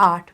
8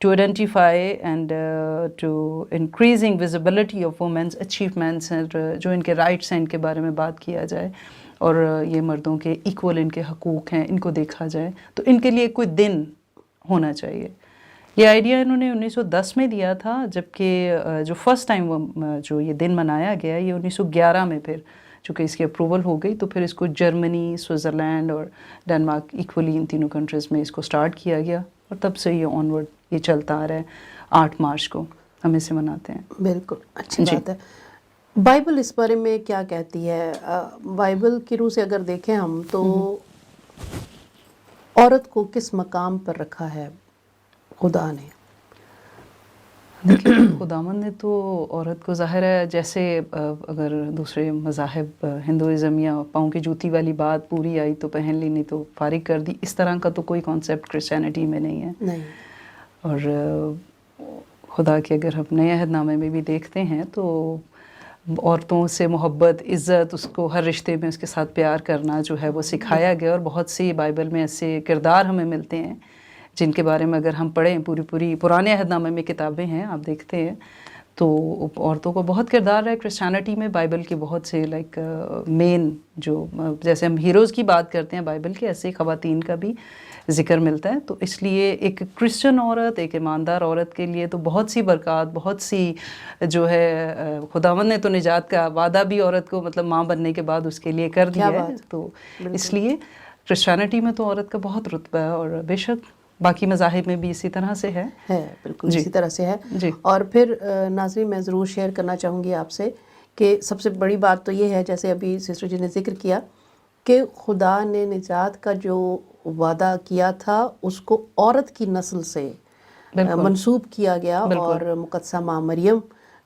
to identify and to increasing visibility of women's achievements and جو ان کے rights ہیں ان کے بارے میں بات کیا جائے اور یہ مردوں کے ایکول ان کے حقوق ہیں ان کو دیکھا جائے تو ان کے لیے کوئی دن ہونا چاہیے. یہ آئیڈیا انہوں نے 1910 میں دیا تھا جبکہ جو فرسٹ ٹائم جو یہ دن منایا گیا یہ 1911 میں پھر چونکہ اس کی اپروول ہو گئی تو پھر اس کو جرمنی سوئٹزرلینڈ اور ڈنمارک ایکولی ان تینوں کنٹریز میں اس کو سٹارٹ کیا گیا اور تب سے یہ آنورڈ یہ چلتا آ رہا ہے. 8 مارچ کو ہم اسے مناتے ہیں. بالکل اچھی بات ہے. بائبل اس بارے میں کیا کہتی ہے؟ بائبل کی روح سے اگر دیکھیں ہم تو عورت کو کس مقام پر رکھا ہے خدا نے؟ دیکھیے خداوند نے تو عورت کو ظاہر ہے جیسے اگر دوسرے مذاہب ہندوازم یا پاؤں کی جوتی والی بات پوری آئی تو پہن لی نہیں تو فارغ کر دی، اس طرح کا تو کوئی کانسیپٹ کرسچینٹی میں نہیں ہے. نہیں. اور خدا کے اگر ہم نئے عہد نامے میں بھی دیکھتے ہیں تو عورتوں سے محبت عزت اس کو ہر رشتے میں اس کے ساتھ پیار کرنا جو ہے وہ سکھایا گیا اور بہت سی بائبل میں ایسے کردار ہمیں ملتے ہیں جن کے بارے میں اگر ہم پڑھیں پوری پرانے عہد نامے میں کتابیں ہیں آپ دیکھتے ہیں تو عورتوں کو بہت کردار ہے. کرسچینٹی میں بائبل کے بہت سے لائک مین جو جیسے ہم ہیروز کی بات کرتے ہیں بائبل کے ایسے خواتین کا بھی ذکر ملتا ہے. تو اس لیے ایک کرسچن عورت ایک ایماندار عورت کے لیے تو بہت سی برکات بہت سی جو ہے خداوند نے تو نجات کا وعدہ بھی عورت کو مطلب ماں بننے کے بعد اس کے لیے کر دیا ہے. تو اس لیے کرسچینٹی میں تو عورت کا بہت رتبہ ہے اور بے شک باقی مذاہب میں بھی اسی طرح سے ہے. بالکل اسی طرح سے ہے. اور پھر ناظرین میں ضرور شیئر کرنا چاہوں گی آپ سے کہ سب سے بڑی بات تو یہ ہے جیسے ابھی سسٹر جی نے ذکر کیا کہ خدا نے نجات کا جو وعدہ کیا تھا اس کو عورت کی نسل سے منسوب کیا گیا. اور مقدسہ ماں مریم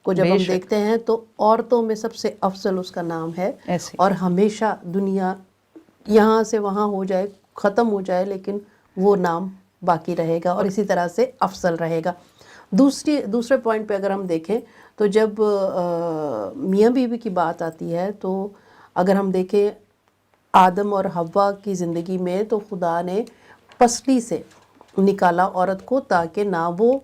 کو جب ہم دیکھتے ہیں تو عورتوں میں سب سے افضل اس کا نام ہے اور ہمیشہ دنیا یہاں سے وہاں ہو جائے ختم ہو جائے لیکن وہ نام باقی رہے گا اور اسی طرح سے افضل رہے گا. دوسرے پوائنٹ پہ اگر ہم دیکھیں تو جب میاں بیوی کی بات آتی ہے تو اگر ہم دیکھیں آدم اور حوا کی زندگی میں تو خدا نے پسلی سے نکالا عورت کو تاکہ نہ وہ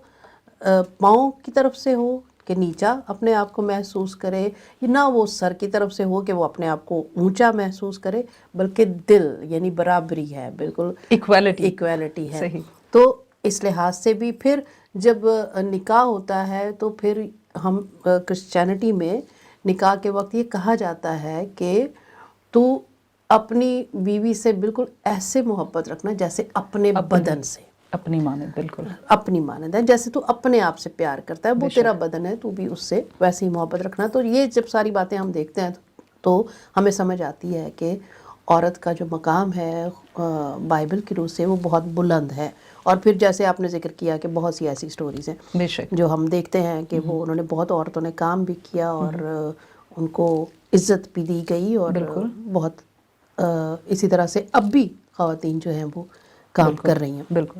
پاؤں کی طرف سے ہو کہ نیچا اپنے آپ کو محسوس کرے نہ وہ سر کی طرف سے ہو کہ وہ اپنے آپ کو اونچا محسوس کرے بلکہ دل یعنی برابری ہے. بالکل ایکویلٹی ہے. تو اس لحاظ سے بھی پھر جب نکاح ہوتا ہے تو پھر ہم کرسچینٹی میں نکاح کے وقت یہ کہا جاتا ہے کہ تو اپنی بیوی سے بالکل ایسے محبت رکھنا جیسے اپنے بدن سے اپنی مانند. بالکل اپنی مانند ہے جیسے تو اپنے آپ سے پیار کرتا ہے وہ تیرا بدن ہے تو بھی اس سے ویسے ہی محبت رکھنا. تو یہ جب ساری باتیں ہم دیکھتے ہیں تو ہمیں سمجھ آتی ہے کہ عورت کا جو مقام ہے بائبل کی روح سے وہ بہت بلند ہے. اور پھر جیسے آپ نے ذکر کیا کہ بہت سی ایسی سٹوریز ہیں جو ہم دیکھتے ہیں کہ وہ انہوں نے بہت عورتوں نے کام بھی کیا اور ان کو عزت بھی دی گئی اور بہت اسی طرح سے اب بھی خواتین جو ہیں وہ کام کر رہی ہیں. بالکل.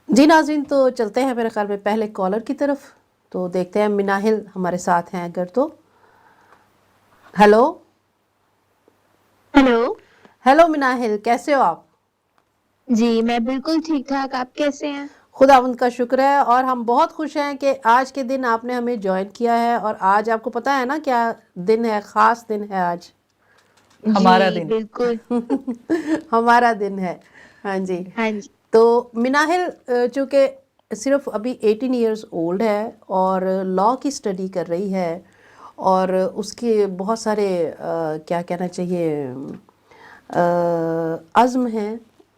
جی ناظرین تو چلتے ہیں میرے خیال میں پہلے کالر کی طرف. تو دیکھتے ہیں مناہل ہمارے ساتھ ہیں اگر تو. ہیلو ہیلو مناہل کیسے ہو آپ؟ جی میں بالکل ٹھیک ٹھاک. آپ کیسے ہیں؟ خداوند کا شکر ہے اور ہم بہت خوش ہیں کہ آج کے دن آپ نے ہمیں جوائن کیا ہے. اور آج آپ کو پتہ ہے نا کیا دن ہے؟ خاص دن ہے آج. ہمارا دن. بالکل ہمارا دن ہے. ہاں جی. تو مناہل چونکہ صرف ابھی 18 ایئرز اولڈ ہے اور لاء کی اسٹڈی کر رہی ہے اور اس کے بہت سارے کیا کہنا چاہیے عزم ہیں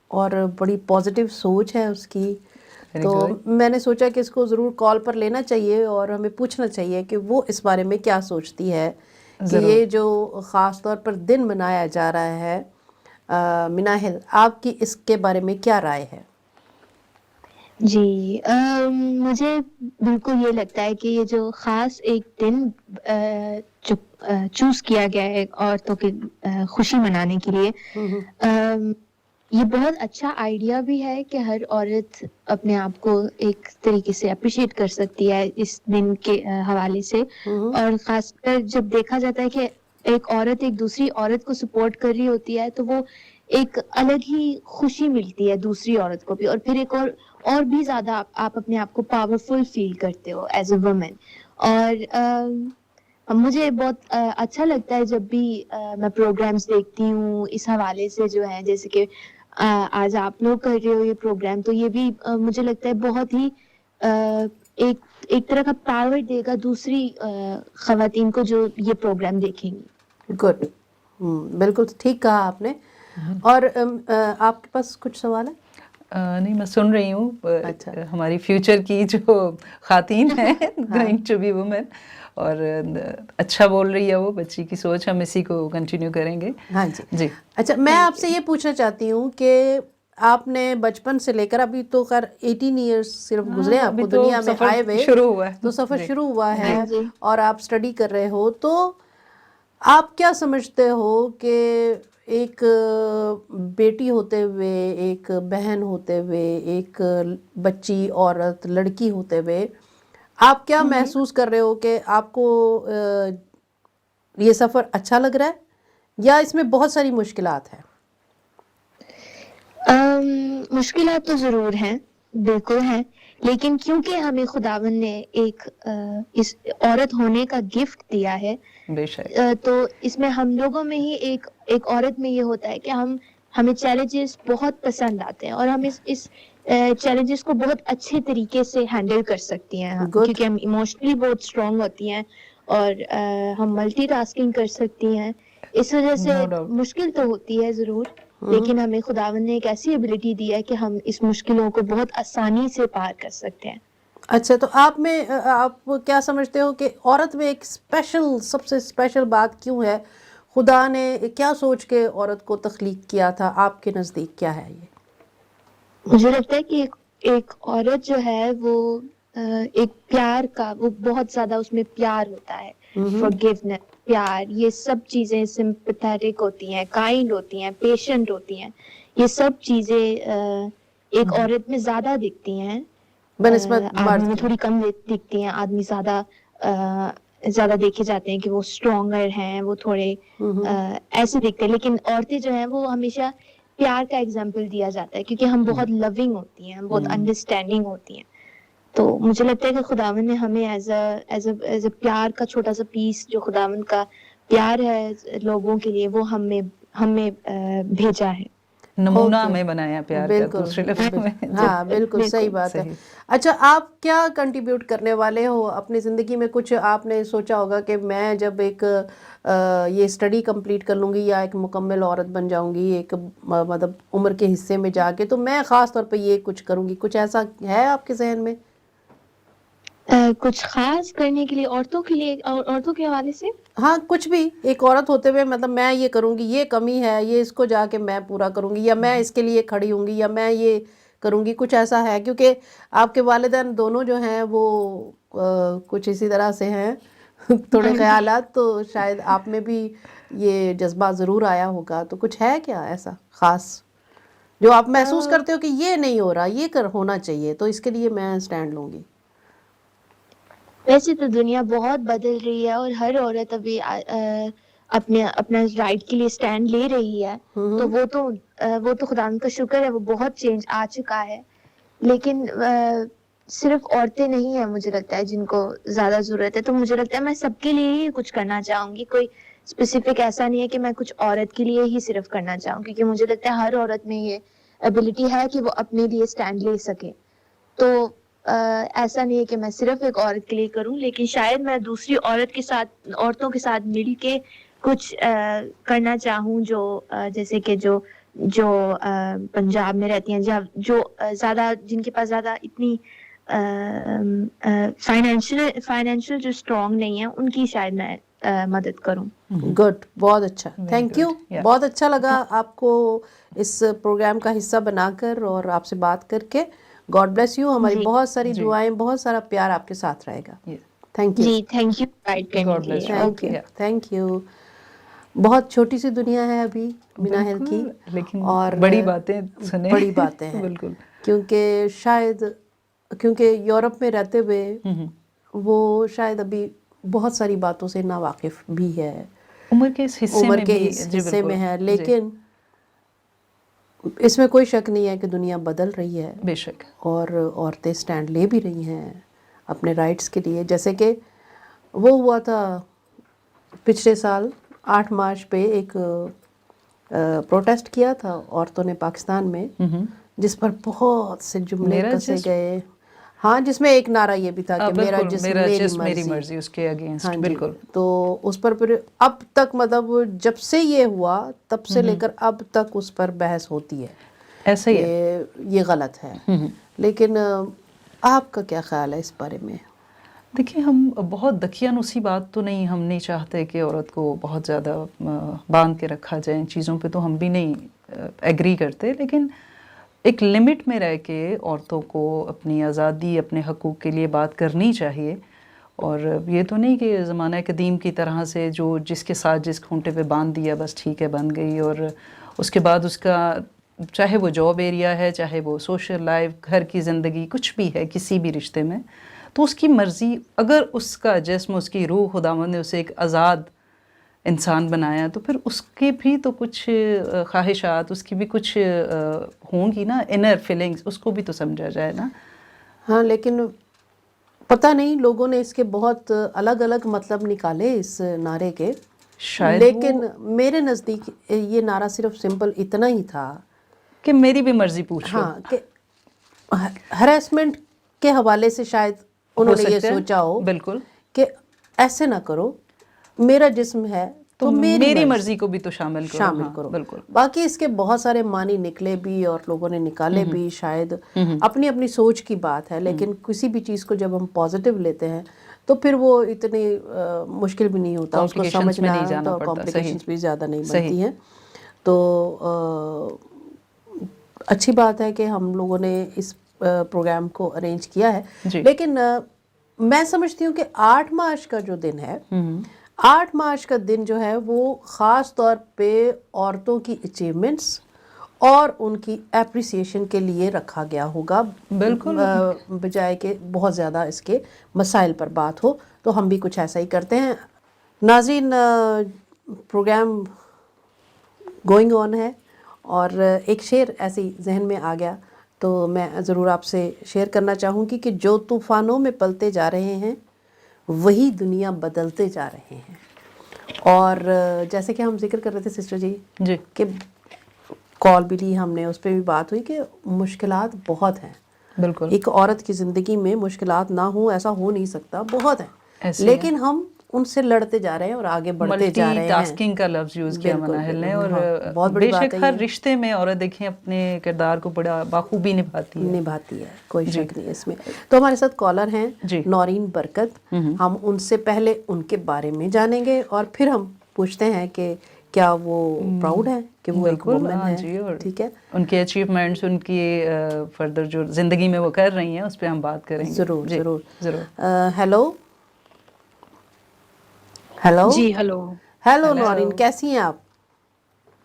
اور بڑی پازیٹیو سوچ ہے اس کی. تو میں نے سوچا کہ اس کو ضرور کال پر لینا چاہیے اور ہمیں پوچھنا چاہیے کہ وہ اس بارے میں کیا سوچتی ہے کہ یہ جو خاص طور پر دن منایا جا رہا ہے. مناہل آپ کی اس کے بارے میں کیا رائے ہے؟ جی مجھے بالکل یہ لگتا ہے کہ یہ جو خاص ایک دن چوز کیا گیا ہے عورتوں کی خوشی منانے کے لیے یہ بہت اچھا آئیڈیا بھی ہے کہ ہر عورت اپنے آپ کو ایک طریقے سے اپریشیٹ کر سکتی ہے اس دن کے حوالے سے. اور خاص کر جب دیکھا جاتا ہے کہ ایک عورت ایک دوسری عورت کو سپورٹ کر رہی ہوتی ہے تو وہ ایک الگ ہی خوشی ملتی ہے دوسری عورت کو بھی. اور پھر ایک اور بھی زیادہ آپ اپنے آپ کو پاورفل فیل کرتے ہو ایز اے وومن. اور مجھے بہت اچھا لگتا ہے جب بھی میں پروگرامس دیکھتی ہوں اس حوالے سے جو ہے, جیسے کہ آج آپ لوگ کر رہے ہو یہ پروگرام, تو یہ بھی مجھے لگتا ہے بہت ہی ایک طرح کا پاور دے گا دوسری خواتین کو جو یہ پروگرام دیکھیں گی. گڈ, بالکل ٹھیک کہا آپ نے. اور آپ کے پاس کچھ سوال ہے؟ نہیں, میں سن رہی ہوں. اچھا. ہماری فیوچر کی جو خواتین ہیں گوئنگ ٹو بی وومن, اور اچھا بول رہی ہے وہ, بچی کی سوچ, ہم اسی کو کنٹینیو کریں گے. ہاں جی. جی اچھا, میں آپ سے یہ پوچھنا چاہتی ہوں کہ آپ نے بچپن سے لے کر ابھی تو خیر 18 ایئرس صرف گزرے ہیں آپ کو دنیا میں آئے ہوئے, شروع ہوا ہے, تو سفر شروع ہوا ہے, جی. اور آپ اسٹڈی کر رہے ہو, تو آپ کیا سمجھتے ہو کہ ایک بیٹی ہوتے ہوئے, ایک بہن ہوتے ہوئے, ایک بچی عورت لڑکی ہوتے ہوئے آپ کیا محسوس کر رہے ہو کہ آپ کو یہ سفر اچھا لگ رہا ہے یا اس میں بہت ساری مشکلات ہیں؟ مشکلات تو ضرور ہیں, بالکل ہیں, لیکن کیونکہ ہمیں خداوند نے ایک اس عورت ہونے کا گفٹ دیا ہے, بے شک, تو اس میں ہم لوگوں میں ہی ایک عورت میں یہ ہوتا ہے کہ ہمیں چیلنجز بہت پسند آتے ہیں, اور ہم اس چیلنجز کو بہت اچھے طریقے سے ہینڈل کر سکتی ہیں, Good. کیونکہ ہم ایموشنلی بہت اسٹرانگ ہوتی ہیں, اور ہم ملٹی ٹاسکنگ کر سکتی ہیں. اس وجہ سے No doubt. مشکل تو ہوتی ہے ضرور, لیکن ہمیں خداوند نے ایک ایسی ایبلٹی دی ہے کہ ہم اس مشکلوں کو بہت آسانی سے پار کر سکتے ہیں. اچھا, تو آپ کیا سمجھتے ہو کہ عورت میں ایک سب سے اسپیشل بات کیوں ہے؟ خدا نے کیا سوچ کے عورت کو تخلیق کیا تھا؟ آپ کے نزدیک کیا ہے یہ؟ مجھے لگتا ہے کہ ایک عورت جو ہے وہ ایک پیار کا, وہ بہت زیادہ اس میں پیار ہوتا ہے, forgiveness, پیار, یہ سب چیزیں سمپیتھیٹک ہوتی ہیں, کائنڈ ہوتی ہیں, پیشنٹ ہوتی ہیں. یہ سب چیزیں ایک عورت میں زیادہ دکھتی ہیں, بنسبت آدمی مرد میں کی. تھوڑی کم دکھتی ہیں. آدمی زیادہ دیکھے جاتے ہیں کہ وہ اسٹرانگر ہیں, وہ تھوڑے ایسے دکھتے ہیں, لیکن عورتیں جو ہیں وہ ہمیشہ پیار کا ایگزامپل دیا جاتا ہے, کیونکہ ہم بہت لونگ ہوتی ہیں, ہم بہت انڈرسٹینڈنگ ہوتی ہیں. تو مجھے لگتا ہے کہ خداوند نے ہمیں ایز اے پیار کا چھوٹا سا پیس, جو خداوند کا پیار ہے لوگوں کے لیے, وہ ہمیں بھیجا ہے. نمونہ ہمیں بنایا پیار کا, بالکل, دوسرے لفظوں میں. ہاں بالکل صحیح بات ہے. اچھا, آپ کیا کنٹریبیوٹ کرنے والے ہو اپنی زندگی میں؟ کچھ آپ نے سوچا ہوگا کہ میں جب ایک یہ اسٹڈی کمپلیٹ کر لوں گی یا ایک مکمل عورت بن جاؤں گی ایک مطلب عمر کے حصے میں جا کے, تو میں خاص طور پہ یہ کچھ کروں گی. کچھ ایسا ہے آپ کے ذہن میں؟ کچھ خاص کرنے کے لیے عورتوں کے حوالے سے؟ ہاں, کچھ بھی ایک عورت ہوتے ہوئے, مطلب میں یہ کروں گی, یہ کمی ہے, یہ اس کو جا کے میں پورا کروں گی, یا میں اس کے لیے کھڑی ہوں گی, یا میں یہ کروں گی. کچھ ایسا ہے؟ کیونکہ آپ کے والدین دونوں جو ہیں وہ کچھ اسی طرح سے ہیں تھوڑے خیالات, تو شاید آپ میں بھی یہ جذبہ ضرور آیا ہوگا. تو کچھ ہے کیا ایسا خاص جو آپ محسوس کرتے ہو کہ یہ نہیں ہو رہا, یہ ہونا چاہیے, تو اس کے لیے میں سٹینڈ لوں گی؟ ویسے تو دنیا بہت بدل رہی ہے, اور ہر عورت ابھی اپنا رائٹ کے لیے سٹینڈ لے رہی ہے, تو وہ تو خداوند کا شکر ہے, وہ بہت چینج آ چکا ہے. لیکن صرف عورتیں نہیں ہیں مجھے لگتا ہے جن کو زیادہ ضرورت ہے, تو مجھے لگتا ہے میں سب کے لیے ہی کچھ کرنا چاہوں گی. کوئی اسپیسیفک ایسا نہیں ہے کہ میں کچھ عورت کے لیے ہی صرف کرنا چاہوں, کیونکہ مجھے لگتا ہے ہر عورت میں یہ ایبلٹی ہے کہ وہ اپنے لیے سٹینڈ لے سکے. تو ایسا نہیں ہے کہ میں صرف ایک عورت کے لیے کروں, لیکن شاید میں دوسری عورتوں کے ساتھ مل کے کچھ کرنا چاہوں, جو جیسے کہ جو پنجاب میں رہتی ہیں, جو زیادہ, جن کے پاس زیادہ اتنی فائنینشیل جو اسٹرانگ نہیں ہے, ان کی شاید میں مدد کروں. گڈ, بہت اچھا, تھینک یو. بہت اچھا لگا آپ کو اس پروگرام کا حصہ بنا کر اور آپ سے بات کر کے. God bless you. ہماری بہت ساری دعائیں, بہت سارا پیار آپ کے ساتھ رہے گا. Thank you. جی, تھینک یو گائیڈ کرنے کے لیے. Thank you. بہت چھوٹی سی دنیا ہے ابھی بنا ہل کی, لیکن اور بڑی باتیں سنیں, بڑی باتیں ہیں. بالکل, کیونکہ یورپ میں رہتے ہوئے وہ شاید ابھی بہت ساری باتوں سے ناواقف بھی ہے, عمر کے اس حصے عمر میں کے بھی حصے میں ہے, لیکن اس میں کوئی شک نہیں ہے کہ دنیا بدل رہی ہے بے شک. اور عورتیں سٹینڈ لے بھی رہی ہیں اپنے رائٹس کے لیے. جیسے کہ وہ ہوا تھا پچھلے سال 8 مارچ پہ ایک پروٹیسٹ کیا تھا عورتوں نے پاکستان میں, جس پر بہت سے جملے کسے گئے. ہاں, جس میں ایک نعرہ یہ بھی تھا کہ میرا جسم میری مرضی, اس کے اگینسٹ. ہاں جی. بالکل. تو اس پر پھر اب تک مطلب جب سے یہ ہوا تب سے لے کر اب تک اس پر بحث ہوتی ہے ایسا ہی ہے. کہ یہ غلط ہے. لیکن آپ کا کیا خیال ہے اس بارے میں؟ دیکھیں, ہم بہت دقیانوسی بات تو نہیں, ہم نہیں چاہتے کہ عورت کو بہت زیادہ باندھ کے رکھا جائے. ان چیزوں پہ تو ہم بھی نہیں ایگری کرتے, لیکن ایک لمٹ میں رہ کے عورتوں کو اپنی آزادی, اپنے حقوق کے لیے بات کرنی چاہیے. اور یہ تو نہیں کہ زمانہ قدیم کی طرح سے جو جس کے ساتھ جس کھونٹے پہ باندھ دیا بس ٹھیک ہے بن گئی, اور اس کے بعد اس کا چاہے وہ جاب ایریا ہے, چاہے وہ سوشل لائف, گھر کی زندگی, کچھ بھی ہے کسی بھی رشتے میں, تو اس کی مرضی. اگر اس کا جسم, اس کی روح خداوند نے اسے ایک آزاد انسان بنایا, تو پھر اس کے بھی تو کچھ خواہشات, اس کی بھی کچھ ہوں گی نا, انر فیلنگز, اس کو بھی تو سمجھا جائے نا. ہاں, لیکن پتہ نہیں لوگوں نے اس کے بہت الگ الگ مطلب نکالے اس نعرے کے. شاید لیکن میرے نزدیک یہ نعرہ صرف سمپل اتنا ہی تھا کہ میری بھی مرضی پوچھو. ہاں, کہ ہراسمنٹ کے حوالے سے شاید انہوں نے یہ سوچا ہو بالکل کہ ایسے نہ کرو, میرا جسم ہے تو میری مرضی کو بھی تو شامل کرو. بالکل. باقی اس کے بہت سارے معنی نکلے بھی اور لوگوں نے نکالے بھی, شاید اپنی اپنی سوچ کی بات ہے. لیکن کسی بھی چیز کو جب ہم پازیٹیو لیتے ہیں تو پھر وہ اتنی مشکل بھی نہیں ہوتا اس کو سمجھنا, اور کمپلیکیشنز بھی زیادہ نہیں بنتی ہیں. تو اچھی بات ہے کہ ہم لوگوں نے اس پروگرام کو ارینج کیا ہے. لیکن میں سمجھتی ہوں کہ 8 مارچ کا جو دن ہے, 8 مارچ کا دن جو ہے وہ خاص طور پہ عورتوں کی اچیومنٹس اور ان کی اپریسیشن کے لیے رکھا گیا ہوگا, بالکل, بجائے کہ بہت زیادہ اس کے مسائل پر بات ہو. تو ہم بھی کچھ ایسا ہی کرتے ہیں. ناظرین, پروگرام گوئنگ آن ہے اور ایک شعر ایسی ذہن میں آ گیا تو میں ضرور آپ سے شیئر کرنا چاہوں گی کہ جو طوفانوں میں پلتے جا رہے ہیں وہی دنیا بدلتے جا رہے ہیں. اور جیسے کہ ہم ذکر کر رہے تھے سسٹر جی کہ کال بھی لی ہم نے, اس پہ بھی بات ہوئی کہ مشکلات بہت ہیں. بالکل. ایک عورت کی زندگی میں مشکلات نہ ہوں ایسا ہو نہیں سکتا, بہت ہیں, لیکن ہم ان سے لڑتے جا رہے ہیں اور آگے بڑھتے جا رہے ہیں. ملٹی ٹاسکنگ کا لفظ یوز کیا مناہل نے, اور بہت بڑی بے بات شک ہے. ہر رشتے میں عورت دیکھیں اپنے کردار کو بڑا بخوبی نبھاتی ہے, کوئی شک نہیں اس میں. تو ہمارے ساتھ کالر ہیں نورین برکت, ہم ان سے پہلے ان کے بارے میں جانیں گے اور پھر ہم پوچھتے ہیں کہ کیا وہ پراؤڈ ہیں کہ وہ ایک وومن ہے. ٹھیک ہے, ان کے اچیومنٹس, ان کی فردر جو زندگی میں وہ کر رہی ہیں اس پہ ہم بات کریں گے. ضرور ضرور ضرور. ہیلو جی ہیلو نورین, کیسی ہیں آپ؟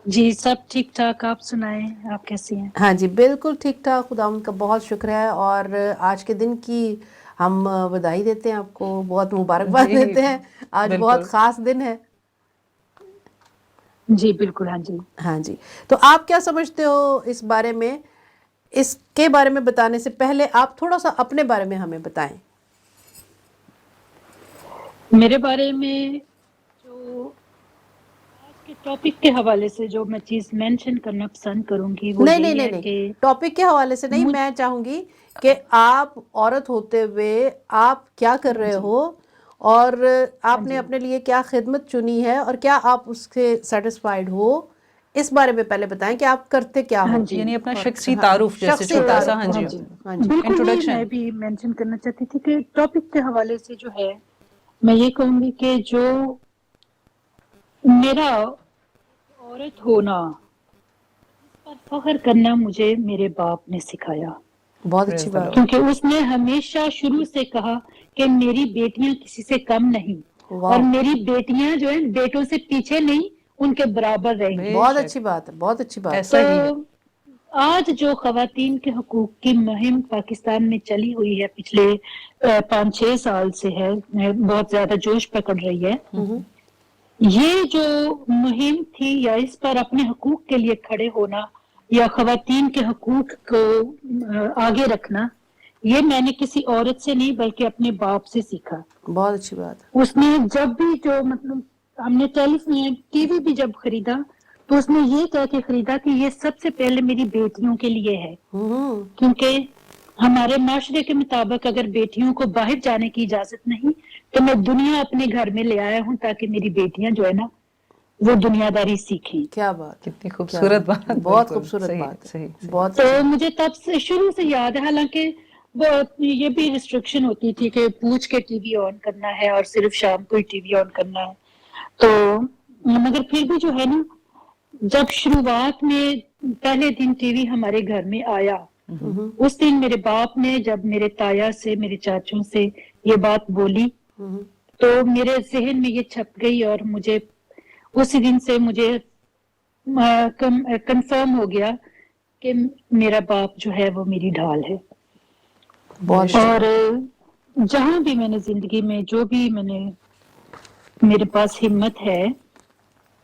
جی سب ٹھیک ٹھاک, آپ سنائیں آپ کیسی ہیں؟ ہاں جی بالکل ٹھیک ٹھاک, خدا ان کا بہت شکر ہے. اور آج کے دن کی ہم بدائی دیتے ہیں آپ کو, بہت مبارکباد دیتے ہیں. آج بہت خاص دن ہے. جی بالکل. ہاں جی ہاں جی, تو آپ کیا سمجھتے ہو اس بارے میں؟ اس کے بارے میں بتانے سے پہلے آپ تھوڑا سا اپنے بارے میں ہمیں بتائیں. میرے بارے میں جو آج کے ٹاپک کے حوالے سے جو میں چیز مینشن کرنا پسند کروں گی وہ یہی ہے کہ ٹاپک کے حوالے سے نہیں, میں چاہوں گی کہ آپ عورت ہوتے ہوئے آپ کیا کر رہے ہو اور آپ نے اپنے لیے کیا خدمت چنی ہے اور کیا آپ اس سے سیٹسفائیڈ ہو, اس بارے میں پہلے بتائیں کہ آپ کرتے کیا ہو. یعنی اپنا شخصی تعارف جیسے چھوٹا سا. ہاں جی بالکل, میں بھی مینشن کرنا چاہتی تھی کہ ٹاپک کے حوالے سے جو ہے میں یہ کہوں گی کہ جو میرا عورت ہونا اس پر فخر کرنا مجھے میرے باپ نے سکھایا. بہت اچھی بات. کیونکہ اس نے ہمیشہ شروع سے کہا کہ میری بیٹیاں کسی سے کم نہیں, اور میری بیٹیاں جو ہیں بیٹوں سے پیچھے نہیں, ان کے برابر رہیں گی. بہت اچھی بات ہے, بہت اچھی بات. تو آج جو خواتین کے حقوق کی مہم پاکستان میں چلی ہوئی ہے پچھلے 5-6 سال سے ہے, بہت زیادہ جوش پکڑ رہی ہے. یہ جو مہم تھی یا اس پر اپنے حقوق کے لیے کھڑے ہونا یا خواتین کے حقوق کو آگے رکھنا، یہ میں نے کسی عورت سے نہیں بلکہ اپنے باپ سے سیکھا. بہت اچھی بات ہے. اس نے جب بھی جو مطلب ہم نے ٹی وی بھی جب خریدا تو اس نے یہ کہہ کے خریدا کہ یہ سب سے پہلے میری بیٹیوں کے لیے ہے، کیونکہ ہمارے معاشرے کے مطابق اگر بیٹیوں کو باہر جانے کی اجازت نہیں تو میں دنیا اپنے گھر میں لے آیا ہوں تاکہ میری بیٹیاں جو ہے نا وہ دنیا داری سیکھیں. کیا بات، کتنی خوبصورت بات. بہت بالکل خوبصورت صحیح، بات ہے. صحیح. بہت تو مجھے تب سے شروع سے یاد ہے، حالانکہ یہ بھی ریسٹرکشن ہوتی تھی کہ پوچھ کے ٹی وی آن کرنا ہے اور صرف شام کو ہی ٹی وی آن کرنا ہے، تو مگر پھر بھی جو ہے نا جب شروعات میں پہلے دن ٹی وی ہمارے گھر میں آیا، اس دن میرے باپ نے جب میرے تایا سے میرے چاچوں سے یہ بات بولی تو میرے ذہن میں یہ چھپ گئی اور مجھے اسی دن سے مجھے کنفرم ہو گیا کہ میرا باپ جو ہے وہ میری ڈھال ہے. بہت اور جہاں بھی میں نے زندگی میں جو بھی میرے پاس ہمت ہے،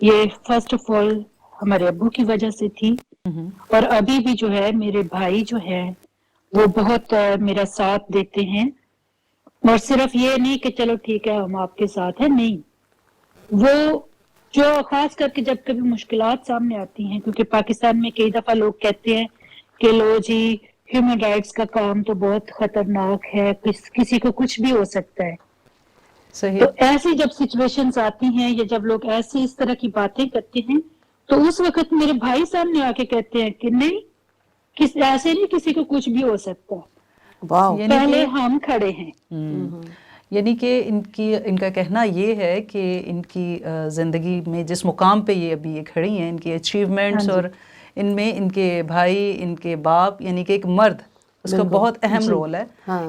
یہ فرسٹ آف آل ہمارے ابو کی وجہ سے تھی، اور ابھی بھی جو ہے میرے بھائی جو ہے وہ بہت میرا ساتھ دیتے ہیں. اور صرف یہ نہیں کہ چلو ٹھیک ہے ہم آپ کے ساتھ ہیں، نہیں، وہ جو خاص کر کے جب کبھی مشکلات سامنے آتی ہیں، کیونکہ پاکستان میں کئی دفعہ لوگ کہتے ہیں کہ لو جی ہیومن رائٹس کا کام تو بہت خطرناک ہے، کسی کو کچھ بھی ہو سکتا ہے. صحیح. تو ایسی جب سچویشنز آتی ہیں یا جب لوگ ایسی اس طرح کی باتیں کرتے ہیں تو اس وقت میرے بھائی سامنے آ کے کہتے ہیں کہ نہیں، ایسے نہیں کسی کو کچھ بھی ہو سکتا، واو. پہلے ہم کھڑے ہیں. یعنی کہ ان کا کہنا یہ ہے کہ ان کی زندگی میں جس مقام پہ یہ ابھی کھڑی ہیں، ان کی اچیومنٹس اور ان میں ان کے بھائی، ان کے باپ، یعنی کہ ایک مرد، اس کا بہت اہم رول ہے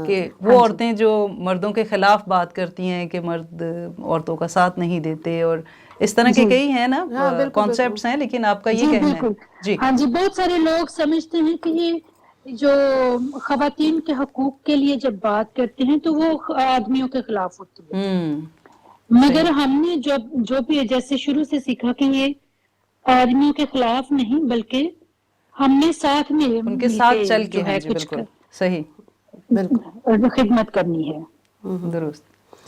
کہ وہ عورتیں جو مردوں کے خلاف بات کرتی ہیں کہ مرد عورتوں کا ساتھ نہیں دیتے، اور اس طرح کے کئی ہیں نا کانسیپٹس ہیں، لیکن آپ کا یہ کہنا ہے. جی ہاں جی، بہت سارے لوگ سمجھتے ہیں کہ یہ جو خواتین کے حقوق کے لیے جب بات کرتے ہیں تو وہ آدمیوں کے خلاف ہوتی ہے، مگر ہم نے جو بھی جیسے شروع سے سیکھا کہ یہ آدمیوں کے خلاف نہیں بلکہ ہم نے ساتھ میں ان کے ساتھ چل کے جو ہے کچھ بالکل صحیح، بالکل خدمت کرنی ہے، درست،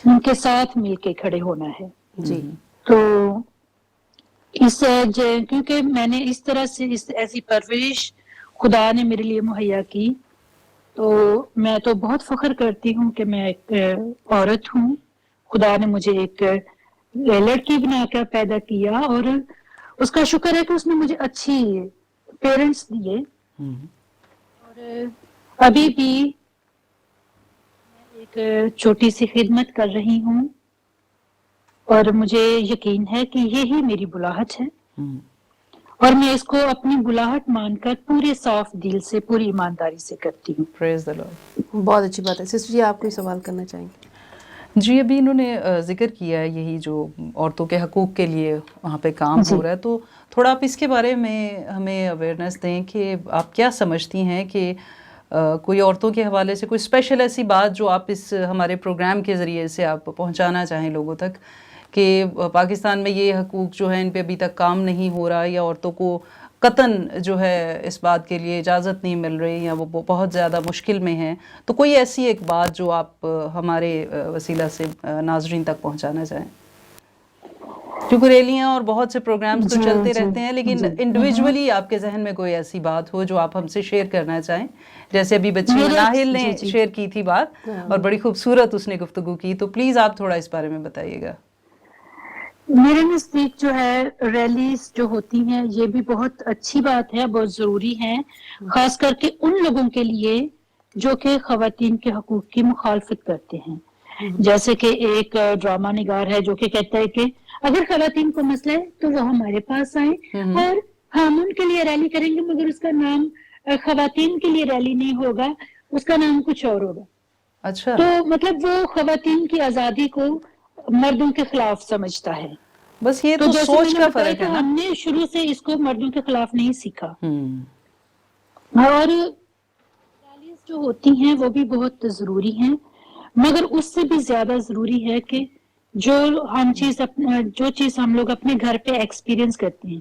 ان کے ساتھ مل کے کھڑے ہونا ہے. جی. تو کیونکہ میں نے اس طرح سے ایسی پرورش خدا نے میرے لیے مہیا کی، تو میں تو بہت فخر کرتی ہوں کہ میں ایک عورت ہوں. خدا نے مجھے ایک لڑکی بنا کر پیدا کیا اور اس کا شکر ہے کہ اس نے مجھے اچھی پیرنٹس دیے. اور ابھی بھی ایک چھوٹی سی خدمت کر رہی ہوں اور مجھے یقین ہے کہ یہی میری بلاہٹ ہے، اور میں اس کو اپنی بلاہٹ مان کر پورے صاف دل سے، پوری ایمانداری سے کرتی ہوں. پریز دی لارڈ. بہت اچھی بات ہے. سسٹر جی آپ کوئی سوال کرنا چاہیں گے؟ جی ابھی انہوں نے ذکر کیا ہے یہی جو عورتوں کے حقوق کے لیے وہاں پہ کام ہو رہا ہے، تو تھوڑا آپ اس کے بارے میں ہمیں اویئرنیس دیں کہ آپ کیا سمجھتی ہیں کہ کوئی عورتوں کے حوالے سے کوئی اسپیشل ایسی بات جو آپ اس ہمارے پروگرام کے ذریعے سے آپ پہنچانا چاہیں لوگوں تک کہ پاکستان میں یہ حقوق جو ہیں ان پہ ابھی تک کام نہیں ہو رہا، یا عورتوں کو قطعاً جو ہے اس بات کے لیے اجازت نہیں مل رہی، یا وہ بہت زیادہ مشکل میں ہیں، تو کوئی ایسی ایک بات جو آپ ہمارے وسیلہ سے ناظرین تک پہنچانا چاہیں؟ کیونکہ ریلیاں اور بہت سے پروگرامز تو چلتے رہتے ہیں، لیکن انڈیویجولی آپ کے ذہن میں کوئی ایسی بات ہو جو آپ ہم سے شیئر کرنا چاہیں، جیسے ابھی بچی مناہل نے شیئر کی تھی بات اور بڑی خوبصورت اس نے گفتگو کی، تو پلیز آپ تھوڑا اس بارے میں بتائیے گا. میرے نزدیک جو ہے ریلیز جو ہوتی ہیں یہ بھی بہت اچھی بات ہے، بہت ضروری ہے، خاص کر کے ان لوگوں کے لیے جو کہ خواتین کے حقوق کی مخالفت کرتے ہیں. جیسے کہ ایک ڈرامہ نگار ہے جو کہ کہتا ہے کہ اگر خواتین کو مسئلہ ہے تو وہ ہمارے پاس آئیں اور ہم ان کے لیے ریلی کریں گے، مگر اس کا نام خواتین کے لیے ریلی نہیں ہوگا، اس کا نام کچھ اور ہوگا. اچھا، تو مطلب وہ خواتین کی آزادی کو مردوں کے خلاف سمجھتا ہے. بس یہ تو تو جیسے سوچ میں کا نے بتایا فرق کہ ہے نا. ہم نے شروع سے اس کو مردوں کے خلاف نہیں سیکھا، اور ریلیز جو ہوتی ہیں وہ بھی بہت ضروری ہیں، مگر اس سے بھی زیادہ ضروری ہے کہ جو چیز ہم لوگ اپنے گھر پہ ایکسپیرینس کرتے ہیں،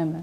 Amen.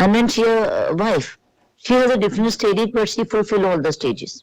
And when she a wife, she has a different stages, but she fulfill all the stages.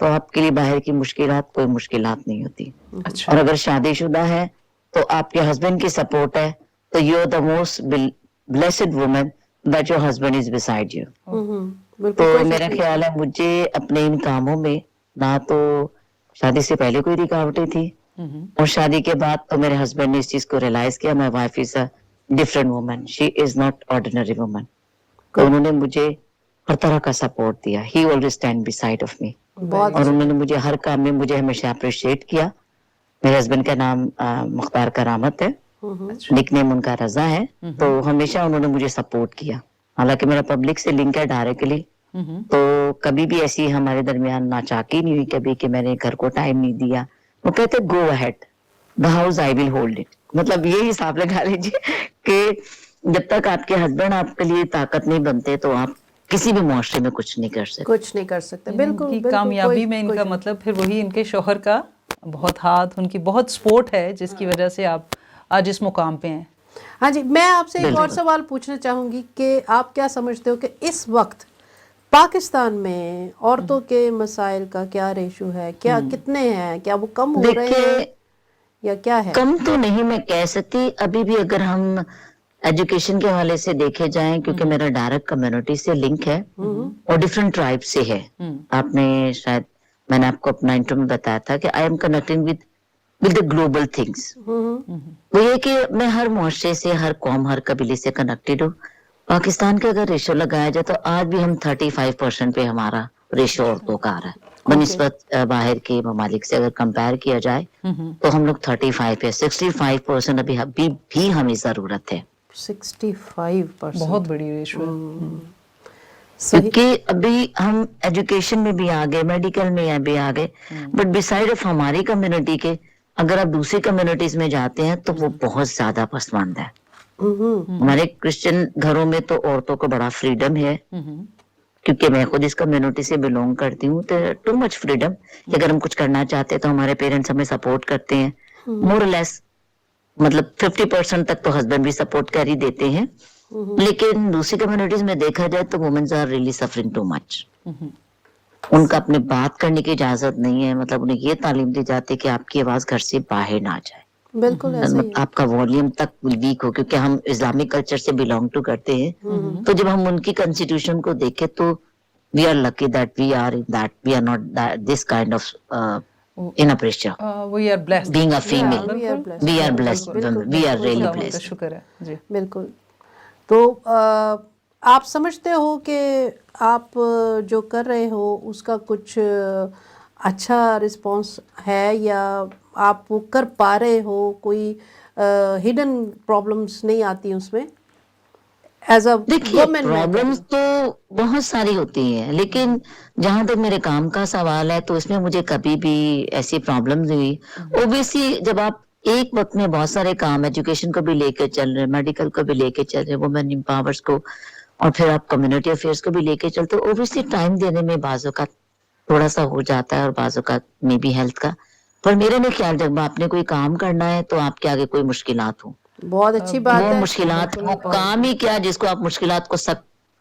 تو آپ کے لیے باہر کی مشکلات کوئی مشکلات نہیں ہوتی. اچھا. اور اگر شادی شدہ ہے تو آپ کے ہسبینڈ کی سپورٹ ہے تو you are the most blessed woman that your husband is beside you. تو بالکل میرا خیال ہے مجھے اپنے ان کاموں میں نہ تو شادی سے پہلے کوئی رکاوٹیں تھی اور شادی کے بعد تو میرے ہسبینڈ نے اس چیز کو ریئلائز کیا my wife is a different woman, she is not ordinary woman. تو انہوں نے مجھے ہر طرح کا سپورٹ دیا. He always stand beside of me. بہت اور انہوں نے مجھے ہر کام میں مجھے ہمیشہ اپریشیٹ کیا. میرے ہسبینڈ کا نام مختار کرامت ہے, نک نیم ان کا رضا ہے. تو ہمیشہ انہوں نے مجھے سپورٹ کیا. حالانکہ میرا پبلک سے لنک ہے ڈائریکٹلی, تو کبھی بھی ایسی ہمارے درمیان ناچاکی نہیں ہوئی کبھی کہ میں نے گھر کو ٹائم نہیں دیا. وہ کہتے go ahead, the house I will hold it. مطلب یہ حساب لگا لیجیے کہ جب تک آپ کے ہسبینڈ آپ کے لیے طاقت نہیں بنتے تو آپ کسی بھی معاشرے میں کچھ نہیں کر سکتے. کچھ نہیں کر سکتے. بالکل کی کامیابی میں ان کا مطلب پھر وہی ان کے شوہر کا بہت ہاتھ, ان کی بہت سپورٹ ہے جس کی وجہ سے آپ آج اس مقام پہ ہیں. ہاں جی, میں آپ سے ایک اور سوال پوچھنا چاہوں گی کہ آپ کیا سمجھتے ہو کہ اس وقت پاکستان میں عورتوں کے مسائل کا کیا ریشو ہے, کیا کتنے ہیں, کیا وہ کم ہو رہے ہیں یا کیا ہے؟ کم تو نہیں میں کہہ سکتی. ابھی بھی اگر ہم ایجوکیشن کے حوالے سے دیکھے جائیں, کیونکہ میرا ڈائریکٹ کمیونٹی سے لنک ہے اور ڈفرینٹ ٹرائب سے ہے. آپ نے شاید, میں نے آپ کو اپنا انٹرو میں بتایا تھا کہ I am connecting with the global things. وہ یہ کہ میں ہر معاشرے سے, ہر قوم, ہر قبیلے سے کنیکٹڈ ہوں. پاکستان کا اگر ریشو لگایا جائے تو آج بھی ہم 35% پہ ہمارا ریشو عورتوں کا آ رہا ہے بنسبت باہر کے ممالک سے. اگر کمپیئر کیا جائے تو ہم لوگ 35 پہ, 65% ابھی بھی ہمیں ضرورت ہے. 65% بہت بڑی ریشو ہے. کیونکہ ابھی ہم ایجوکیشن میں بھی آگے, میڈیکل میں بھی آگے, بٹ بسائڈ آف ہماری کمیونٹی کے اگر آپ دوسری کمیونٹیز میں جاتے ہیں تو وہ بہت زیادہ پسماندہ ہے. ہمارے کرسچن گھروں میں تو عورتوں کو بڑا فریڈم ہے, کیونکہ میں خود اس کمیونٹی سے بلونگ کرتی ہوں. تو ٹو مچ فریڈم کہ اگر ہم کچھ کرنا چاہتے ہیں تو ہمارے پیرنٹس ہمیں سپورٹ کرتے ہیں مور لیس. مطلب 50% تک تو ہسبینڈ بھی سپورٹ کر ہی دیتے ہیں. لیکن دوسری کمیونٹیز میں دیکھا جائے تو womens are really suffering too much. ان کا اپنے بات کرنے کی اجازت نہیں ہے. مطلب انہیں یہ تعلیم دی جاتی ہے کہ آپ کی آواز گھر سے باہر نہ جائے, بالکل ایسے ہی ہے. آپ کا والیوم تک ویک ہو. کیونکہ ہم اسلامک کلچر سے بلونگ ٹو کرتے ہیں, تو جب ہم ان کی کنسٹیٹیوشن کو دیکھیں تو we are lucky that we are not this kind of in a pressure. We are blessed. Being a female. we are blessed. We are blessed. We are really blessed. شکر ہے جی. بالکل. تو آپ سمجھتے ہو کہ آپ جو کر رہے ہو اس کا کچھ اچھا رسپانس ہے, یا آپ وہ کر پا رہے ہو, کوئی ہڈن پرابلمس نہیں آتی اس میں ایز اے دیکھیے وومن؟ پرابلمس تو بہت ساری ہوتی ہیں, لیکن جہاں تک میرے کام کا سوال ہے تو اس میں مجھے کبھی بھی ایسی پرابلمز ہوئی. اوبیسلی جب آپ ایک وقت میں بہت سارے کام, ایجوکیشن کو بھی لے کے چل رہے, میڈیکل کو بھی لے کے چل رہے, وومن امپاورس کو, اور پھر آپ کمیونٹی افیئرس کو بھی لے کے چلتے, اوبیسلی ٹائم دینے میں بعض اوقات تھوڑا سا ہو جاتا ہے, اور بعض اوقات میں بھی ہیلتھ کا. پر میرے میں خیال جب آپ نے کوئی کام کرنا ہے تو آپ کے آگے کوئی مشکلات ہوں, بہت اچھی بات وہ ہے. مشکلات, وہ کام ہی کیا جس کو آپ مشکلات کو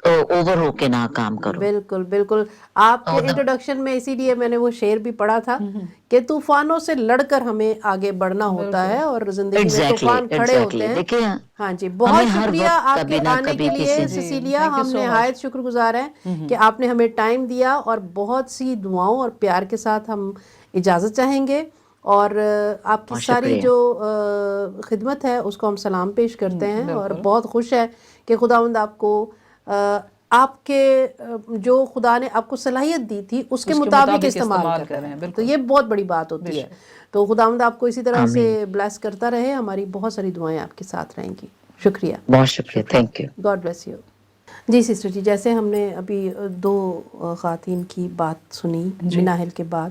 اوور ہو کے نہ کام کرو. بالکل بالکل. آپ کے انٹروڈکشن میں اسی لیے میں نے وہ شعر بھی پڑھا تھا کہ طوفانوں سے لڑ کر ہمیں آگے بڑھنا ہوتا ہے, اور زندگی میں طوفان کھڑے ہوتے ہیں. دیکھیں ہاں جی, بہت شکریہ آپ کے آنے کے لیے سسیلیا. ہم نہایت شکر گزار ہیں کہ آپ نے ہمیں ٹائم دیا, اور بہت سی دعاؤں اور پیار کے ساتھ ہم اجازت چاہیں گے, اور آپ کی ساری جو خدمت ہے اس کو ہم سلام پیش کرتے ہیں, اور بہت خوش ہے کہ خداوند آپ کو آپ کے جو خدا نے آپ کو صلاحیت دی تھی اس کے مطابق استعمال کر رہے ہیں. تو یہ بہت بڑی بات ہوتی ہے. تو خداوند آپ کو اسی طرح سے بلیس کرتا رہے. ہماری بہت ساری دعائیں آپ کے ساتھ رہیں گی. شکریہ, بہت شکریہ, thank you. God bless you. جی سسٹر جی, جیسے ہم نے ابھی 2 خواتین کی بات سنی مناحل کے بعد,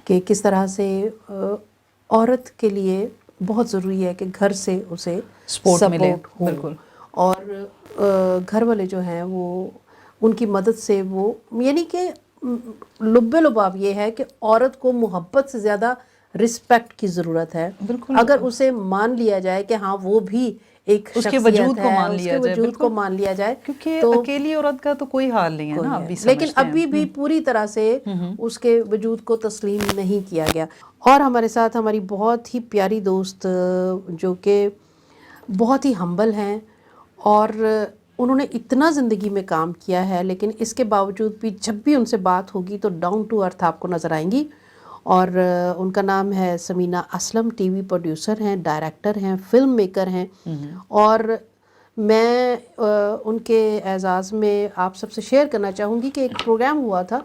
کہ کس طرح سے عورت کے لیے بہت ضروری ہے کہ گھر سے اسے سپورٹ ہو, اور گھر والے جو ہیں وہ ان کی مدد سے, وہ یعنی کہ لب لباب یہ ہے کہ عورت کو محبت سے زیادہ رسپیکٹ کی ضرورت ہے. اگر اسے مان لیا جائے کہ ہاں وہ بھی ایک اس کے شخصیت وجود کو ہے، مان اس لیا کے جائے، وجود کو بالکل، مان لیا جائے، کیونکہ تو اکیلی عورت کا تو کوئی حال نہیں ہے نا، اب بھی لیکن سمجھتے ہیں ابھی بھی پوری طرح سے اس کے وجود کو تسلیم نہیں کیا گیا. اور ہمارے ساتھ ہماری بہت ہی پیاری دوست جو کہ بہت ہی ہمبل ہیں، اور انہوں نے اتنا زندگی میں کام کیا ہے، لیکن اس کے باوجود بھی جب بھی ان سے بات ہوگی تو ڈاؤن ٹو ارتھ آپ کو نظر آئیں گی. اور ان کا نام ہے Samina Aslam, T V producer ہیں، ڈائریکٹر ہیں، فلم میکر ہیں. اور میں ان کے اعزاز میں آپ سب سے شیئر کرنا چاہوں گی کہ ایک پروگرام ہوا تھا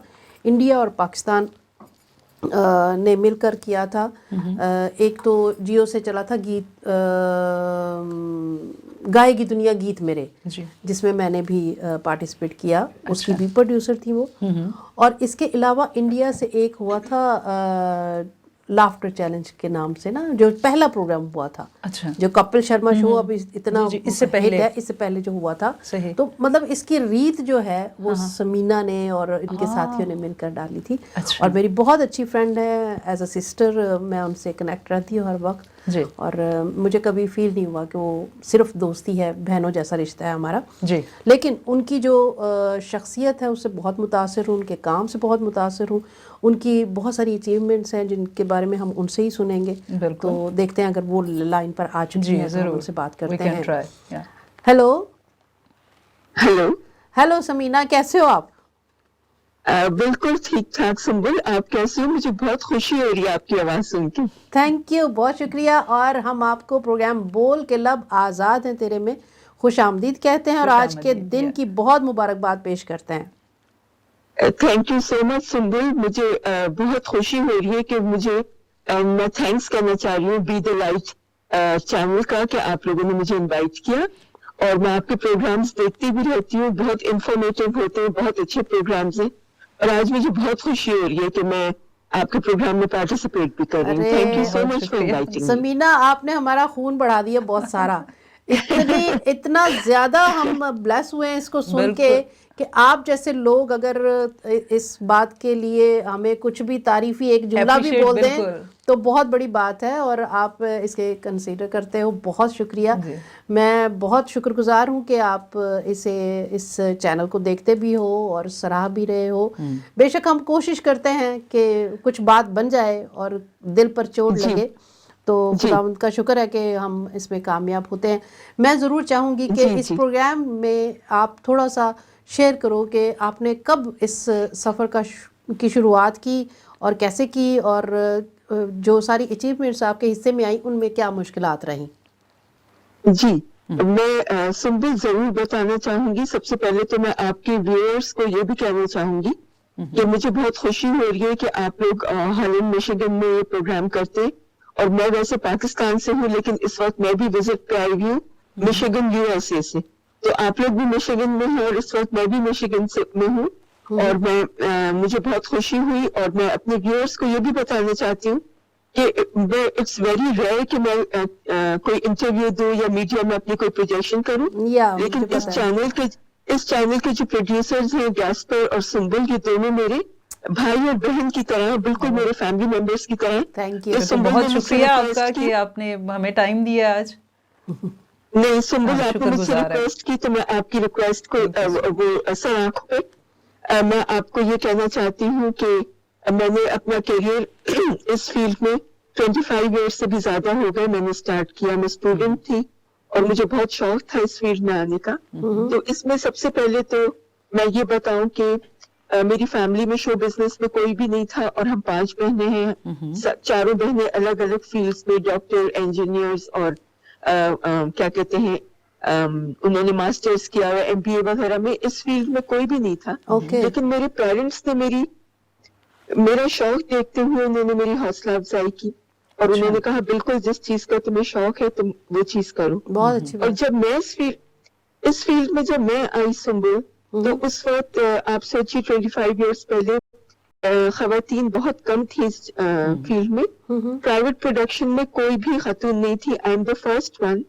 انڈیا اور پاکستان نے مل کر کیا تھا. ایک تو جیو سے چلا تھا گیت گائے گی دنیا گیت میرے، جس میں میں نے بھی پارٹیسپیٹ کیا، اس کی بھی پروڈیوسر تھی وہ. اور اس کے علاوہ انڈیا سے ایک ہوا تھا لافٹر چیلنج کے نام سے نا، جو پہلا پروگرام ہوا تھا، جو کپل شرما شو اب اتنا اس سے پہلے ہے، اس سے پہلے جو ہوا تھا. صحیح. تو مطلب اس کی ریت جو ہے وہ سمینہ نے اور ان کے ساتھیوں نے مل کر ڈالی تھی. اور میری بہت اچھی فرینڈ ہے، ایز اے سسٹر میں ان سے کنیکٹ رہتی ہوں ہر وقت. اور مجھے کبھی فیل نہیں ہوا کہ وہ صرف دوستی ہے، بہنوں جیسا رشتہ ہے ہمارا. لیکن ان کی جو شخصیت ہے اس سے بہت متاثر ہوں، ان کے کام سے بہت متاثر ہوں. ان کی بہت ساری اچیومنٹس ہیں جن کے بارے میں ہم ان سے ہی سنیں گے. تو دیکھتے ہیں اگر وہ لائن پر آ چکی ہیں تو ہم ان سے بات کرتے ہیں. ہیلو ہیلو سمینہ، کیسے ہو آپ؟ بالکل ٹھیک ٹھاک سنبل، آپ کیسے ہو؟ مجھے بہت خوشی ہو رہی ہے آپ کی آواز سن کے. تھینک یو، بہت شکریہ. اور ہم آپ کو پروگرام بول کے لب آزاد ہیں تیرے میں خوش آمدید کہتے ہیں، اور آج کے دن کی بہت مبارکباد پیش کرتے ہیں. تھینک یو سو مچ سنبل، مجھے بہت خوشی ہو رہی ہے کہ میں تھینکس کرنا چاہ رہی ہوں بی دا لائٹ چینل کا کہ آپ لوگوں نے مجھے انوائٹ کیا. اور میں آپ کے پروگرامز دیکھتی بھی رہتی ہوں، بہت انفارمیٹیو ہوتے ہیں، بہت اچھے پروگرامز ہیں. اور آج مجھے بہت خوشی ہو رہی ہے کہ میں آپ کے پروگرام میں پارٹیسپیٹ بھی کر رہی ہوں. Thank you so much for inviting me. Samina, آپ نے ہمارا خون بڑھا دیا بہت سارا. اتنا زیادہ ہم بلیس ہوئے ہیں اس کو سن کے کہ آپ جیسے لوگ اگر اس بات کے لیے ہمیں کچھ بھی تعریفی ایک جملہ بھی بول دیں تو بہت بڑی بات ہے، اور آپ اس کے کنسیڈر کرتے ہو. بہت شکریہ. میں بہت شکر گزار ہوں کہ آپ اس چینل کو دیکھتے بھی ہو اور سراہ بھی رہے ہو. بے شک ہم کوشش کرتے ہیں کہ کچھ بات بن جائے اور دل پر چوٹ لگے، تو خداوند کا شکر ہے کہ ہم اس میں کامیاب ہوتے ہیں. میں ضرور چاہوں گی کہ اس پروگرام میں آپ تھوڑا سا شیئر کرو کہ آپ نے کب اس سفر کی شروعات کی اور کیسے کی، اور جو ساری اچیومنٹس آپ کے حصے میں آئیں ان میں کیا مشکلات رہیں. جی، میں سنبل ضرور بتانا چاہوں گی. سب سے پہلے تو میں آپ کے ویورز کو یہ بھی کہنا چاہوں گی کہ مجھے بہت خوشی ہو رہی ہے کہ آپ لوگ ہالینڈ میشیگن میں یہ پروگرام کرتے. اور میں ویسے پاکستان سے ہوں، لیکن اس وقت میں بھی وزٹ پہ آئی ہوں میشیگن USA سے. تو آپ لوگ بھی میشیگن میں ہیں اور اس وقت میں بھی میشیگن میں ہوں. اور مجھے بہت خوشی ہوئی. اور میں اپنے ویورز کو یہ بھی بتانا چاہتی ہوں کہ اٹس ویری ریئر کہ میں کوئی انٹرویو دوں یا میڈیا میں اپنی کوئی پروجیکشن کروں. لیکن اس چینل کے جو پروڈیوسرز ہیں گیسپر اور سنبل، یہ دونوں میرے بھائی اور بہن کی طرح، بالکل میرے فیملی ممبرس کی طرح. Thank you. بہت شکریہ آپ کا کہ آپ نے ہمیں ٹائم دیا آج. نہیں سنبل، آپ نے مجھ سے ریکویسٹ کی تو میں آپ کی ریکویسٹ کو وہ سر آنکھوں پہ میں آپ کو یہ کہنا چاہتی ہوں کہ میں نے اپنا کیریئر اس فیلڈ میں 25 ایئر سے بھی زیادہ ہو گئے میں نے اسٹارٹ کیا. میں اسٹوڈنٹ تھی اور مجھے بہت شوق تھا اس فیلڈ میں آنے کا. تو اس میں سب سے پہلے تو میں یہ بتاؤں کہ میری فیملی میں شو بزنس میں کوئی بھی نہیں تھا، اور ہم 5 بہنیں ہیں. چاروں بہنیں الگ الگ فیلڈز میں، ڈاکٹر، انجینئرز، اور کیا کہتے ہیں انہوں نے ماسٹرز کیا ہوا MBA وغیرہ میں. اس فیلڈ میں کوئی بھی نہیں تھا. لیکن میرے پیرنٹس نے میرا شوق دیکھتے ہوئے انہوں نے میری حوصلہ افزائی کی، اور انہوں نے کہا بالکل جس چیز کا تمہیں شوق ہے تم وہ چیز کرو. بہت اچھی. اور جب میں اس فیلڈ میں جب میں آئی سنبل، تو اس وقت آپ سوچیے 25 ایئرس پہلے خواتین بہت کم تھی اس فیلڈ میں. پرائیویٹ پروڈکشن میں کوئی بھی خاتون نہیں تھی. I am the first one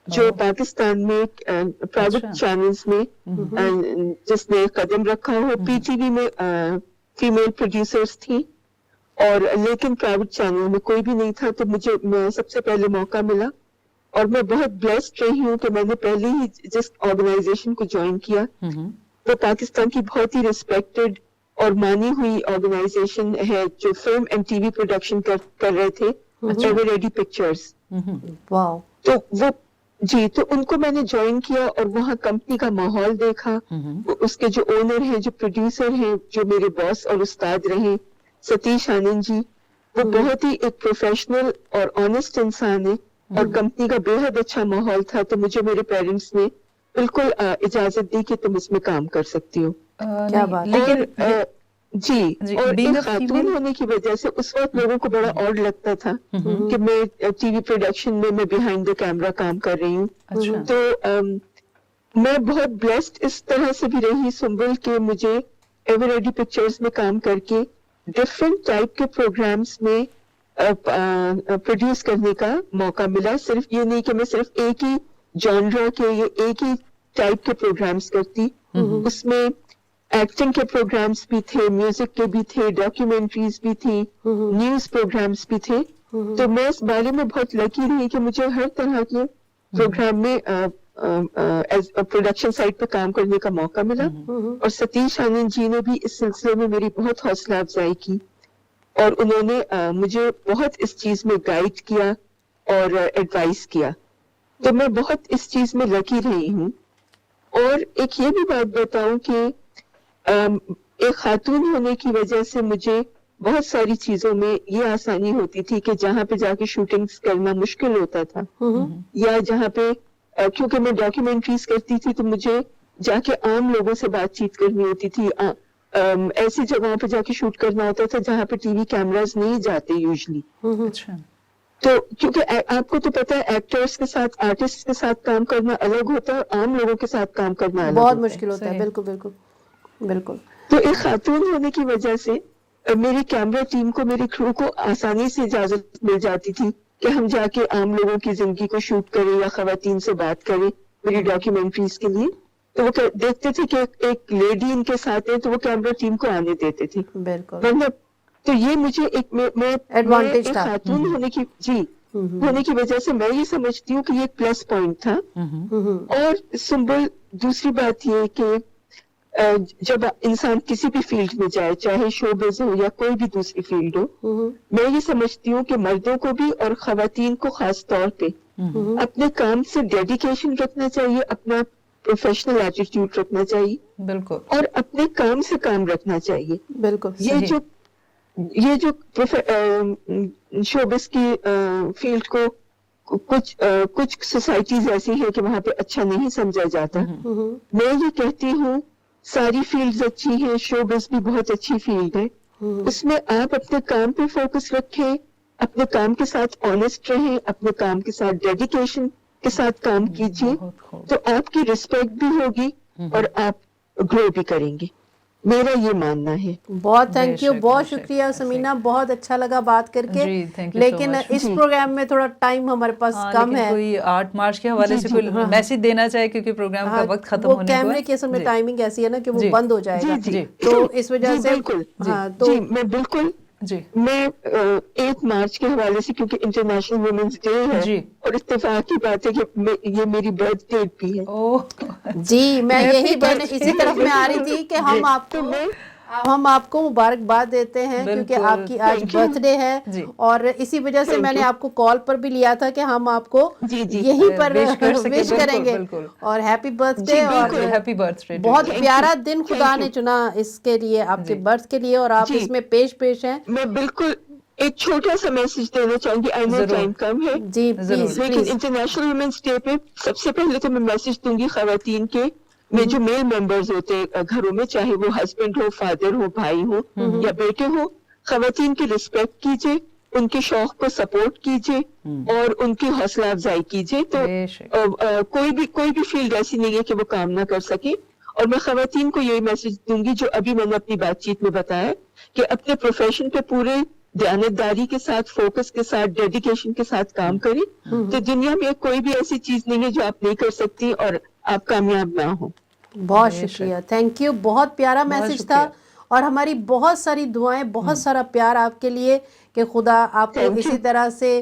جو پاکستان میں پرائیویٹ چینلز میں جس نے قدم رکھا ہو. PTV میں فیمیل پروڈیوسرز تھیں، اور لیکن پرائیویٹ چینل میں کوئی بھی نہیں تھا. تو مجھے سب سے پہلے موقع ملا اور میں بہت بلیسڈ رہی ہوں کہ میں نے پہلے ہی جس آرگنائزیشن کو جوائن کیا وہ پاکستان کی بہت ہی ریسپیکٹڈ اور مانی ہوئی آرگنائزیشن ہے جو film and T V production کر رہے تھے، ایور ریڈی پکچرز. واو. تو وہ جی تو ان کو میں نے جوائن کیا اور وہاں کمپنی کا ماحول دیکھا. اس کے جو اونر ہیں، جو پروڈیوسر ہیں، جو میرے باس اور استاد رہے ستیش آنند جی، وہ بہت ہی ایک پروفیشنل اور آنےسٹ انسان ہے اور کمپنی کا بے حد اچھا ماحول تھا. تو مجھے میرے پیرنٹس نے بالکل اجازت دی کہ تم اس میں کام کر سکتی ہو. کیا بات. لیکن جی اور ایک خاتون ہونے کی وجہ سے اس وقت لوگوں کو بڑا آڈ لگتا تھا کہ میں ٹی وی پروڈکشن میں بیہائنڈ دا کیمرا کام کر رہی ہوں. تو میں بہت بلیسڈ اس طرح سے بھی رہی سنبل کہ مجھے ایور ریڈی پکچرز میں کام کر کے ڈفرینٹ ٹائپ کے پروگرامز میں پروڈیوس کرنے کا موقع ملا. صرف یہ نہیں کہ میں صرف ایک ہی جانرا کے یا ایک ہی ٹائپ کے پروگرامز کرتی. اس میں ایکٹنگ کے پروگرامز بھی تھے، میوزک کے بھی تھے، ڈاکیومنٹریز بھی تھی، نیوز پروگرامز بھی تھے. تو میں اس بارے میں بہت لکی رہی کہ مجھے ہر طرح کے پروگرام میں پروڈکشن سائٹ پہ کام کرنے کا موقع ملا. اور ستیش آنند جی نے بھی اس سلسلے میں میری بہت حوصلہ افزائی کی اور انہوں نے مجھے بہت اس چیز میں گائیڈ کیا اور ایڈوائز کیا. تو میں بہت اس چیز میں لکی رہی ہوں. اور ایک یہ بھی بات بتاؤں کہ ایک خاتون ہونے کی وجہ سے مجھے بہت ساری چیزوں میں یہ آسانی ہوتی تھی کہ جہاں پہ جا کے شوٹنگز کرنا مشکل ہوتا تھا یا جہاں پہ کیونکہ میں ڈاکیومنٹریز کرتی تھی تو مجھے جا کے عام لوگوں سے بات چیت کرنی ہوتی تھی. ایسی جگہوں پہ جا کے شوٹ کرنا ہوتا تھا جہاں پہ ٹی وی کیمراز نہیں جاتے یوزلی. تو کیونکہ آپ کو تو پتا ہے ایکٹرز کے ساتھ آرٹسٹ کے ساتھ کام کرنا الگ ہوتا ہے اور عام لوگوں کے ساتھ کام کرنا الگ بہت ہوتا مشکل ہوتا ہے. بالکل بالکل بالکل. تو ایک خاتون ہونے کی وجہ سے میری کیمرہ ٹیم کو، میری کرو کو آسانی سے اجازت مل جاتی تھی کہ ہم جا کے عام لوگوں کی زندگی کو شوٹ کریں یا خواتین سے بات کریں میری ڈاکیومنٹریز کے لیے. تو وہ دیکھتے تھے کہ ایک لیڈی ان کے ساتھ ہے تو وہ کیمرہ ٹیم کو آنے دیتے تھے. بالکل. تو یہ مجھے میں ایڈوانٹیج تھا خاتون ہونے کی ہونے کی وجہ سے میں یہ سمجھتی ہوں کہ یہ ایک پلس پوائنٹ تھا. اور سنبل دوسری بات یہ کہ جب انسان کسی بھی فیلڈ میں جائے، چاہے شو بز ہو یا کوئی بھی دوسری فیلڈ ہو، میں یہ سمجھتی ہوں کہ مردوں کو بھی اور خواتین کو خاص طور پہ اپنے کام سے ڈیڈیکیشن رکھنا چاہیے، اپنا پروفیشنل ایٹیٹیوڈ رکھنا چاہیے. بالکل. اور اپنے کام سے کام رکھنا چاہیے. بالکل. یہ جو شوبز کی فیلڈ کو کچھ سوسائٹیز ایسی ہیں کہ وہاں پہ اچھا نہیں سمجھا جاتا. میں یہ کہتی ہوں ساری فیلڈز اچھی ہیں، شوبز بھی بہت اچھی فیلڈ ہے. اس میں آپ اپنے کام پہ فوکس رکھیں، اپنے کام کے ساتھ آنےسٹ رہیں، اپنے کام کے ساتھ ڈیڈیکیشن کے ساتھ کام کیجیے تو آپ کی رسپیکٹ بھی ہوگی اور آپ گرو بھی کریں گے. میرا یہ ماننا ہے. بہت تھینک یو، بہت شکریہ سمینا، بہت اچھا لگا بات کر کے. لیکن اس پروگرام میں تھوڑا ٹائم ہمارے پاس کم ہے. کوئی 8 مارچ کے حوالے سے کوئی میسج دینا چاہے کیونکہ پروگرام کا وقت ختم ہونے کو ہے. وہ کیمرے کے اصل میں ٹائمنگ ایسی ہے نا کہ وہ بند ہو جائے گا تو اس وجہ سے جی میں بالکل میں 8 مارچ کے حوالے سے کیونکہ انٹرنیشنل ویمنس ڈے ہے اور اتفاق کی بات ہے کہ یہ میری برتھ ڈیٹ بھی ہے. جی میں یہی کہنے اسی طرف میں آ رہی تھی کہ ہم آپ کو مبارکباد دیتے ہیں کیونکہ آپ کی آج برتھ ڈے ہے اور اسی وجہ سے میں نے آپ کو کال پر بھی لیا تھا کہ ہم آپ کو یہیں پر وش کریں گے اور ہیپی برتھ ڈے. اور بہت پیارا دن خدا نے چنا اس کے لیے، آپ کے برتھ کے لیے، اور آپ اس میں پیش ہیں. میں بالکل ایک چھوٹا سا میسج دینا چاہوں گی. آئی نو ٹائم کم ہے جی پلیز. لیکن انٹرنیشنل ویمنس ڈے پہ سب سے پہلے تو میں میسج دوں گی خواتین کے میں جو میل ممبرز ہوتے ہیں گھروں میں، چاہے وہ ہسبینڈ ہو، فادر ہو، بھائی ہو یا بیٹے ہو، خواتین کی رسپیکٹ کیجیے، ان کے شوق کو سپورٹ کیجیے اور ان کی حوصلہ افزائی کیجیے. تو کوئی بھی فیلڈ ایسی نہیں ہے کہ وہ کام نہ کر سکے. اور میں خواتین کو یہی میسج دوں گی جو ابھی میں نے اپنی بات چیت میں بتایا کہ اپنے پروفیشن پہ پورے دیانتداری کے ساتھ، فوکس کے ساتھ، ڈیڈیکیشن کے ساتھ کام کریں. تو دنیا میں کوئی بھی ایسی چیز نہیں ہے جو آپ نہیں کر سکتی اور آپ کامیاب نہ ہو. بہت شکریہ، تھینک یو. بہت پیارا میسج تھا اور ہماری بہت ساری دعائیں، بہت سارا پیار آپ کے لیے کہ خدا آپ کو اسی طرح سے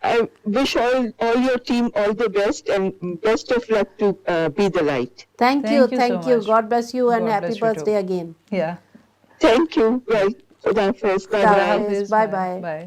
And I wish all your team all the best and best of luck to be the light. Thank you, Thank you thank so you. much. God bless you and God happy bless you too. birthday again. Yeah. Thank you. Right. Khuda Hafiz. Bye Khuda bye. Hafiz. Bye bye. Bye.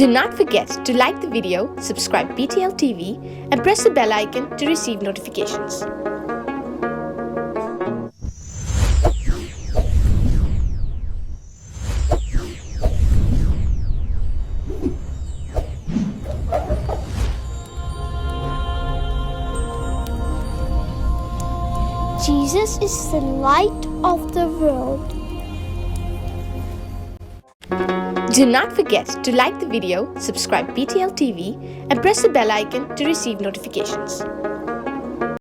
Do not forget to like the video, subscribe BTL TV, and press the bell icon to receive notifications. Jesus is the light of the world. Do not forget to like the video, subscribe BTL TV, and press the bell icon to receive notifications.